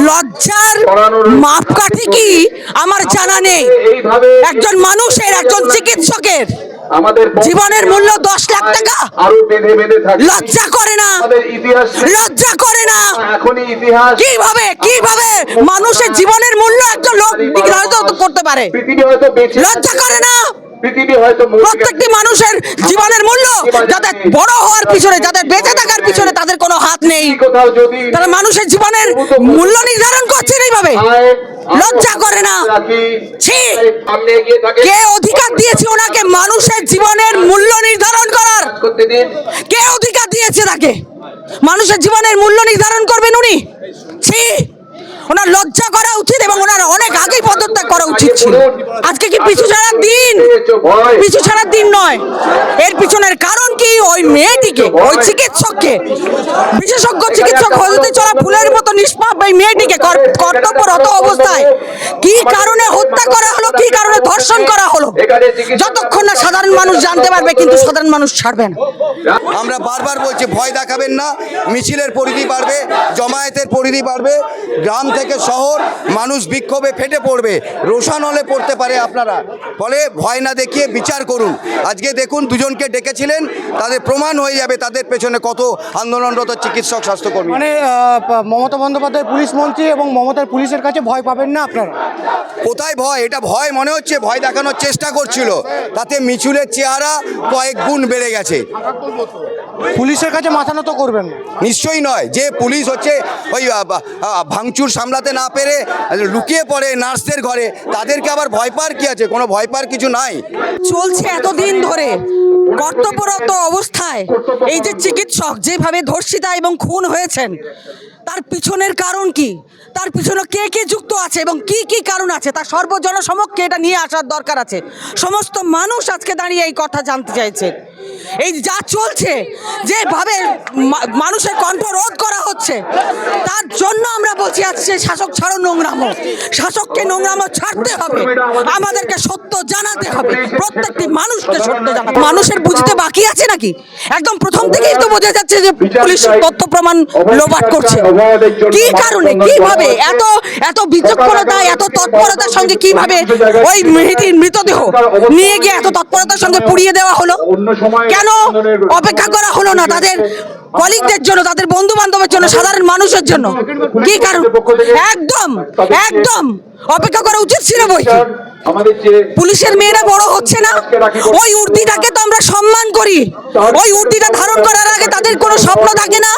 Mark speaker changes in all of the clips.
Speaker 1: লজ্জার মাপকাঠি কি আমার জানা নেই। একজন মানুষের, একজন চিকিৎসকের জীবনের মূল্য 10 লাখ টাকা। লজ্জা করে না, লজ্জা করে না। কিভাবে কিভাবে মানুষের জীবনের মূল্য একজন লোক নির্ধারিত করতে পারে? লজ্জা করে না। প্রত্যেকটি মানুষের জীবনের মূল্য, যাদের বড় হওয়ার পিছনে, যাদের বেঁচে থাকার পিছনে তাদের কোনো হাত নেই, তারা মানুষের জীবনের মূল্য নির্ধারণ করছেন এইভাবে। লজ্জা করে না। কে অধিকার দিয়েছে ওনাকে মানুষের জীবনের মূল্য নির্ধারণ করার? কে অধিকার দিয়েছে তাকে? মানুষের জীবনের মূল্য নির্ধারণ করবেন উনি? ছি, ওনার লজ্জা করা উচিত এবং ওনার অনেক আগেই পদত্যাগ করা উচিত ছিল। আজকে কি পিছু ছাড়ার দিন? পিছু ছাড়ার দিন নয়। এর পিছনের কারণ কি? ওই মেয়েটিকে, ওই চিকিৎসককে, বিশেষজ্ঞ চিকিৎসক হতে চলা ফুলের মতো নিষ্পাপ এই মেয়েটিকে কর্তব্যরত অবস্থায় কি কারণে হত্যা করা হলো, কি কারণে ধর্ষণ করা হলো, যতক্ষণ না সাধারণ মানুষ জানতে পারবে, কিন্তু সাধারণ মানুষ ছাড়বে না।
Speaker 2: আমরা বারবার বলছি, ভয় দেখাবেন না। মিছিলের পরিধি বাড়বে, জমায়েতের পরিধি বাড়বে, গ্রাম থেকে শহর মানুষ বিক্ষোভে ফেটে পড়বে, রোষান হলে পড়তে পারে আপনারা। ফলে ভয় না দেখিয়ে বিচার করুন। আজকে দেখুন, দুজনকে ডেকেছিলেন, তাদের প্রমাণ হয়ে যাবে তাদের পেছনে কত আন্দোলনরত চিকিৎসক, স্বাস্থ্যকর্মী।
Speaker 3: মানে মমতা বন্দ্যোপাধ্যায় পুলিশ মন্ত্রী এবং মমতার পুলিশের কাছে ভয় পাবেন না আপনারা?
Speaker 2: কোথায় ভয়? এটা ভয় মনে হচ্ছে, ভয় দেখানোর চেষ্টা করছিল, তাতে মিছিলের চেহারা কয়েক গুণ বেড়ে গেছে।
Speaker 3: পুলিশের কাছে মাথা নত করবেন?
Speaker 2: নিশ্চয়ই নয়। যে পুলিশ হচ্ছে ওই ভাঙচুর সামলাতে না পেরে লুকিয়ে পড়ে নার্সদের ঘরে, তাদেরকে আবার ভয় পাওয়ার কি আছে? কোনো ভয় পাওয়ার কিছু নাই।
Speaker 1: চলছে এতদিন ধরে কর্তব্যরত অবস্থায় এই যে চিকিৎসক যেভাবে ধর্ষিতা এবং খুন হয়েছেন, তার পিছনের কারণ কি? তার পিছনে কে কে যুক্ত আছে এবং কি কি কারণ আছে, তা সর্বজনসমক্ষে এটা নিয়ে আসার দরকার আছে। সমস্ত মানুষ আজকে দাঁড়িয়ে এই কথা জানতে চাইছে। এই যা চলছে, যেভাবে মানুষের কণ্ঠ রোধ করা হচ্ছে, তার জন্য আমরা বলছি আজকে শাসক ছাড়ো নোংরামো। শাসককে নোংরামো ছাড়তে হবে, আমাদেরকে সত্য জানাতে হবে, প্রত্যেকটি মানুষকে সত্য জানাতে। মানুষের বুঝতে বাকি আছে নাকি? একদম প্রথম থেকেই তো বোঝা যাচ্ছে যে পুলিশ তথ্য প্রমাণ লোপাট করছে। কি কারণে, কিভাবে, এত এত বিচক্ষণতা, এত তৎপরতার সঙ্গে কিভাবে ওই মেয়েটির মৃতদেহ নিয়ে গিয়ে এত তৎপরতার সঙ্গে পুড়িয়ে দেওয়া হলো? কেন অপেক্ষা করা হলো না তাদের কলিগদের জন্য, তাদের বন্ধু বান্ধবের জন্য, সাধারণ মানুষের জন্য? কি কারণ? একদম একদম অপেক্ষা করা উচিত ছিল। বই পুলিশের মেয়েরা বড় হচ্ছে না? ওই উর্দিটাকে তো আমরা সম্মান করি। ওই উর্দিটা ধারণ করার আগে তাদের কোনো স্বপ্ন থাকে না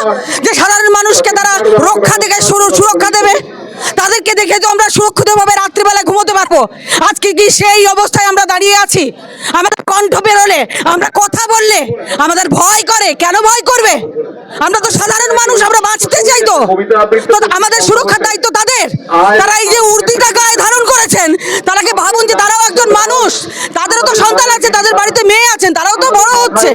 Speaker 1: যে সাধারণ মানুষকে তারা রক্ষা থেকে সুরক্ষা দেবে? তাদেরকে দেখে তো আমরা সুরক্ষিতভাবে রাত্রিবেলা ঘুমোতে পারবো। আজকে কি সেই অবস্থায় আমরা দাঁড়িয়ে আছি? আমাদের কণ্ঠ বেরোলে, আমরা কথা বললে আমাদের ভয় করে। কেন ভয় করবে? আমরা তো সাধারণ মানুষ, আমরা বাঁচতে চাই। তো আমাদের সুরক্ষার দায়িত্ব তাদের। তারা এই যে উর্দিটা গায়ে ধারণ করেছেন, তারাকে ভাবুন যে তারাও একজন মানুষ, তাদেরও তো সন্তান আছে, তাদের বাড়িতে মেয়ে আছেন, তারাও তো বড় হচ্ছে।